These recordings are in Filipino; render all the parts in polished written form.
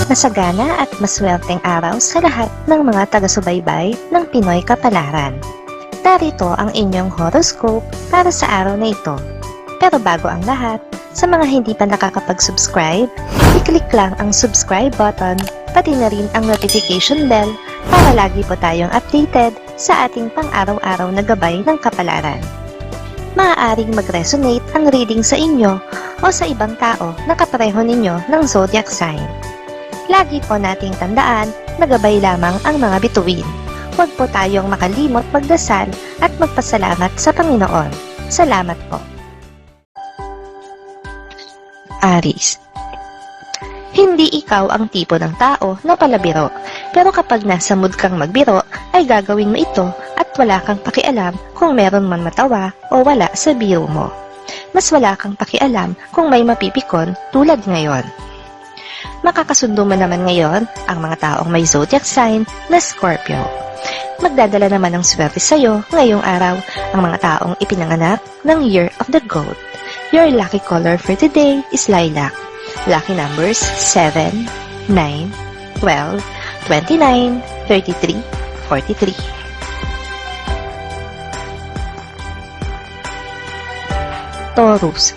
Masagana at maswerteng araw sa lahat ng mga taga-subaybay ng Pinoy Kapalaran. Narito ang inyong horoscope para sa araw na ito. Pero bago ang lahat, sa mga hindi pa nakakapag-subscribe, i-click lang ang subscribe button, pati na rin ang notification bell para lagi po tayong updated sa ating pang-araw-araw na gabay ng kapalaran. Maaaring mag-resonate ang reading sa inyo o sa ibang tao na kapareho ninyo ng zodiac sign. Lagi po nating tandaan na gabay lamang ang mga bituin. Huwag po tayong makalimot magdasal at magpasalamat sa Panginoon. Salamat po. Aries. Hindi ikaw ang tipo ng tao na palabiro, pero kapag nasa mood kang magbiro, ay gagawin mo ito at wala kang pakialam kung meron man matawa o wala sa biro mo. Mas wala kang pakialam kung may mapipikon tulad ngayon. Makakasundo mo naman ngayon ang mga taong may zodiac sign na Scorpio. Magdadala naman ng swerte sa iyo ngayong araw ang mga taong ipinanganak ng Year of the Goat. Your lucky color for today is lilac. Lucky numbers 7, 9, 12, 29, 33, 43. Taurus.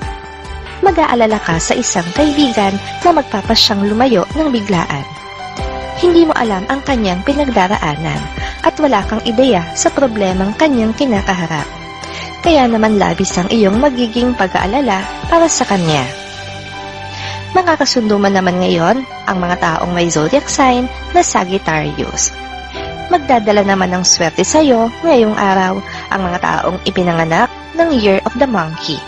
Mag-aalala ka sa isang kaibigan na magpapasyang lumayo ng biglaan. Hindi mo alam ang kanyang pinagdaraanan at wala kang ideya sa problemang kanyang kinakaharap. Kaya naman labis ang iyong magiging pag-aalala para sa kanya. Makakasundo man naman ngayon ang mga taong may zodiac sign na Sagittarius. Magdadala naman ng swerte sa iyo ngayong araw ang mga taong ipinanganak ng Year of the Monkey.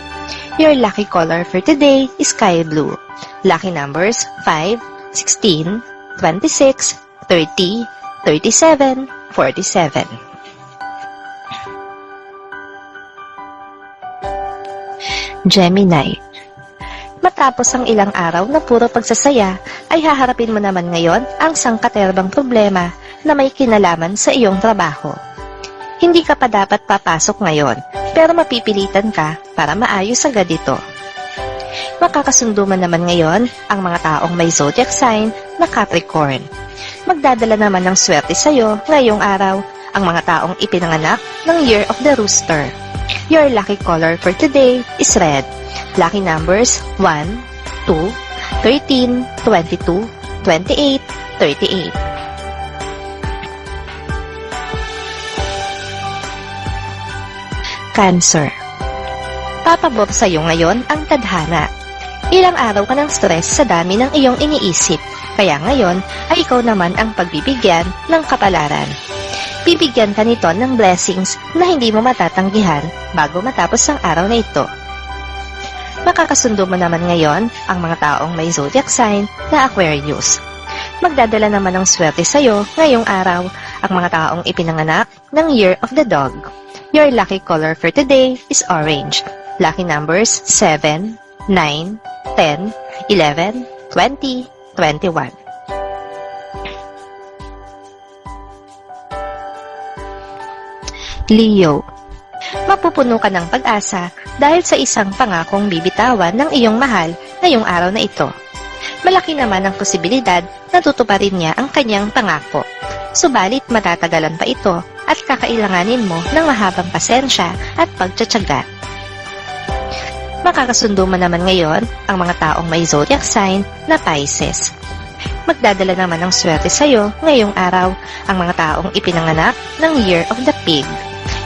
Your lucky color for today is sky blue. Lucky numbers 5, 16, 26, 30, 37, 47. Gemini. Matapos ang ilang araw na puro pagsasaya, ay haharapin mo naman ngayon ang sangkaterbang problema na may kinalaman sa iyong trabaho. Hindi ka pa dapat papasok ngayon, pero mapipilitan ka para maayos agad ito. Makakasundo man naman ngayon ang mga taong may zodiac sign na Capricorn. Magdadala naman ng swerte sa iyo ngayong araw ang mga taong ipinanganak ng Year of the Rooster. Your lucky color for today is red. Lucky numbers 1, 2, 13, 22, 28, 38. Cancer. Papabor sa iyo ngayon ang tadhana. Ilang araw ka ng stress sa dami ng iyong iniisip, kaya ngayon ay ikaw naman ang pagbibigyan ng kapalaran. Bibigyan ka nito ng blessings na hindi mo matatanggihan bago matapos ang araw na ito. Makakasundo mo naman ngayon ang mga taong may zodiac sign na Aquarius. Magdadala naman ng swerte sa iyo ngayong araw ang mga taong ipinanganak ng Year of the Dog. Your lucky color for today is orange. Lucky numbers 7, 9, 10, 11, 20, 21. Leo. Mapupuno ka ng pag-asa dahil sa isang pangakong bibitawan ng iyong mahal ngayong araw na ito. Malaki naman ang posibilidad na tutuparin niya ang kanyang pangako. Subalit matatagalan pa ito at kakailanganin mo ng mahabang pasensya at pagtsatsaga. Makakasundo mo naman ngayon ang mga taong may zodiac sign na Pisces. Magdadala naman ng swerte sa iyo ngayong araw ang mga taong ipinanganak ng Year of the Pig.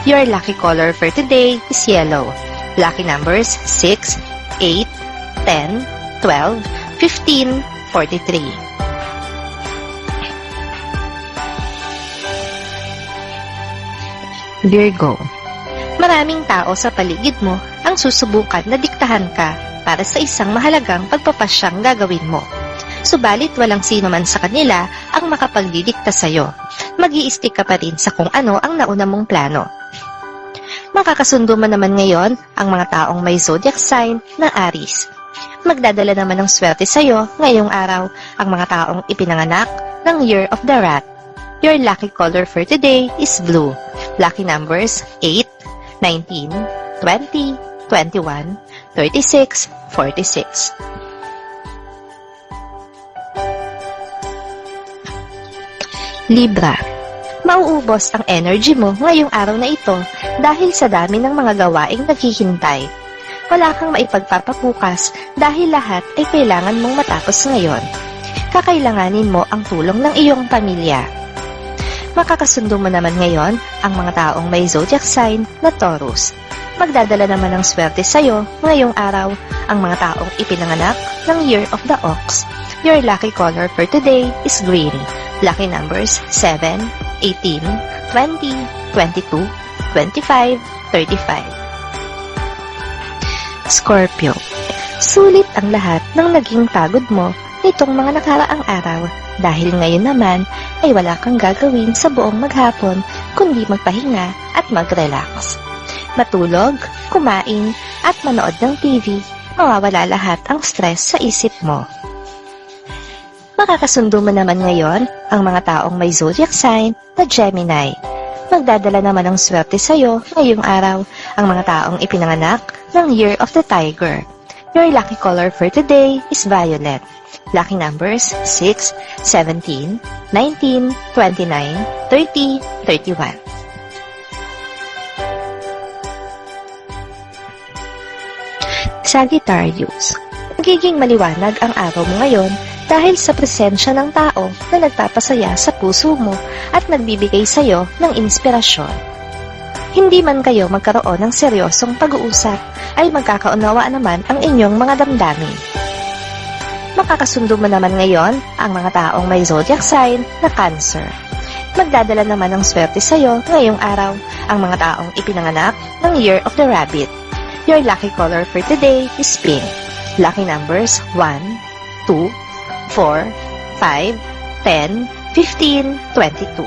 Your lucky color for today is yellow. Lucky numbers 6, 8, 10, 12, 15, 43. Virgo. Maraming tao sa paligid mo ang susubukan na diktahan ka para sa isang mahalagang pagpapasyang gagawin mo. Subalit walang sino man sa kanila ang makapagdidikta sa iyo. Mag-i-stick ka pa rin sa kung ano ang nauna mong plano. Makakasundo mo naman ngayon ang mga taong may zodiac sign na Aries. Magdadala naman ng swerte sa iyo ngayong araw ang mga taong ipinanganak ng Year of the Rat. Your lucky color for today is blue. Lucky numbers 8, 19, 20, 21, 36, 46. Libra. Mauubos ang energy mo ngayong araw na ito dahil sa dami ng mga gawaing naghihintay. Wala kang maipagpapabukas dahil lahat ay kailangan mong matapos ngayon. Kakailanganin mo ang tulong ng iyong pamilya. Makakasundo mo naman ngayon ang mga taong may zodiac sign na Taurus. Magdadala naman ng swerte sa'yo ngayong araw ang mga taong ipinanganak ng Year of the Ox. Your lucky color for today is green. Lucky numbers 7, 18, 20, 22, 25, 35. Scorpio. Sulit ang lahat ng naging pagod mo nitong mga nakaraang araw dahil ngayon naman ay wala kang gagawin sa buong maghapon kundi magpahinga at mag-relax. Matulog, kumain, at manood ng TV, mawawala lahat ang stress sa isip mo. Makakasundo mo naman ngayon ang mga taong may zodiac sign na Gemini. Magdadala naman ng swerte sa'yo ngayong araw ang mga taong ipinanganak ng Year of the Tiger. Your lucky color for today is violet. Lucky numbers 6, 17, 19, 29, 30, 31. Sagittarius. Magiging maliwanag ang araw mo ngayon dahil sa presensya ng tao na nagpapasaya sa puso mo at nagbibigay sa iyo ng inspirasyon. Hindi man kayo magkaroon ng seryosong pag-uusap, ay magkakaunawa naman ang inyong mga damdamin. Makakasundo mo naman ngayon ang mga taong may zodiac sign na Cancer. Magdadala naman ng swerte sa iyo ngayong araw ang mga taong ipinanganak ng Year of the Rabbit. Your lucky color for today is pink. Lucky numbers 1, 2, 4, 5, 10, 15, 22.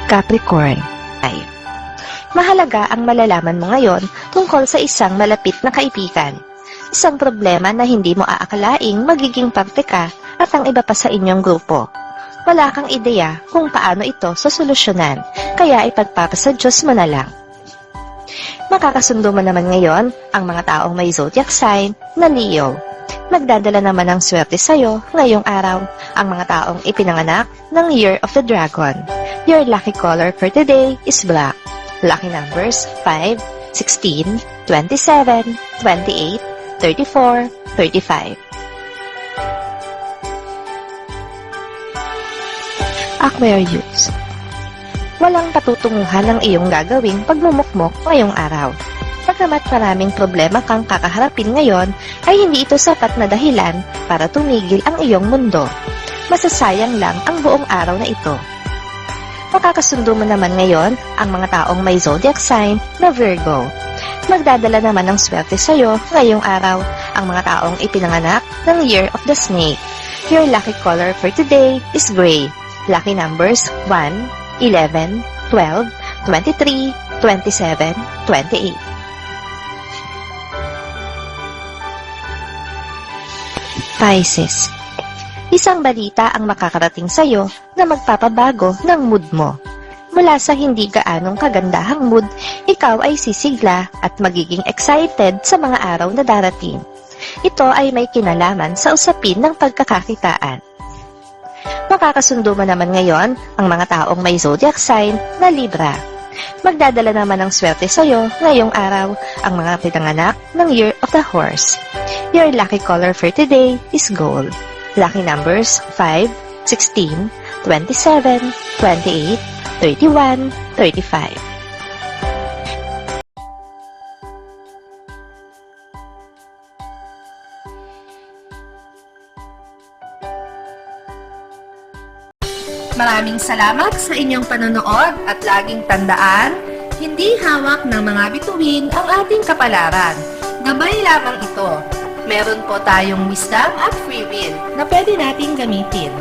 Capricorn. Mahalaga ang malalaman mo ngayon tungkol sa isang malapit na kaibigan. Isang problema na hindi mo aakalaing magiging parte ka at ang iba pa sa inyong grupo. Wala kang ideya kung paano ito sosolusyonan, kaya ipagpapasa Diyos mo na lang. Makakasundo mo naman ngayon ang mga taong may zodiac sign na Leo. Magdadala naman ng swerte sa'yo ngayong araw ang mga taong ipinanganak ng Year of the Dragon. Your lucky color for today is black. Lucky numbers 5, 16, 27, 28, 34, 35. Aquarius. Walang patutunguhan ang iyong gagawing pagmumukmok ngayong araw. Pagkamat maraming problema kang kakaharapin ngayon, ay hindi ito sapat na dahilan para tumigil ang iyong mundo. Masasayang lang ang buong araw na ito. Makakasundo mo naman ngayon ang mga taong may zodiac sign na Virgo. Magdadala naman ng swerte sa'yo ngayong araw ang mga taong ipinanganak ng Year of the Snake. Your lucky color for today is gray. Lucky numbers 1, 11, 12, 23, 27, 28. Pisces. Isang balita ang makakarating sa'yo na magpapabago ng mood mo. Mula sa hindi gaanong kagandahang mood, ikaw ay sisigla at magiging excited sa mga araw na darating. Ito ay may kinalaman sa usapin ng pagkakakitaan. Makakasundo mo naman ngayon ang mga taong may zodiac sign na Libra. Magdadala naman ng swerte sa'yo ngayong araw ang mga pinanganak ng Year of the Horse. Your lucky color for today is gold. Lucky numbers 5, 16, 27, 28, 31, 35. Maraming salamat sa inyong panonood at laging tandaan, hindi hawak ng mga bituin ang ating kapalaran. Gabay lamang ito. Meron po tayong wisdom at free will na pwede nating gamitin.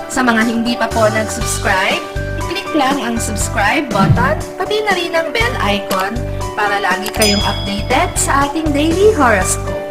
Sa mga hindi pa po nag-subscribe, i-click lang ang subscribe button, pati na rin ang bell icon para lagi kayong updated sa ating daily horoscope.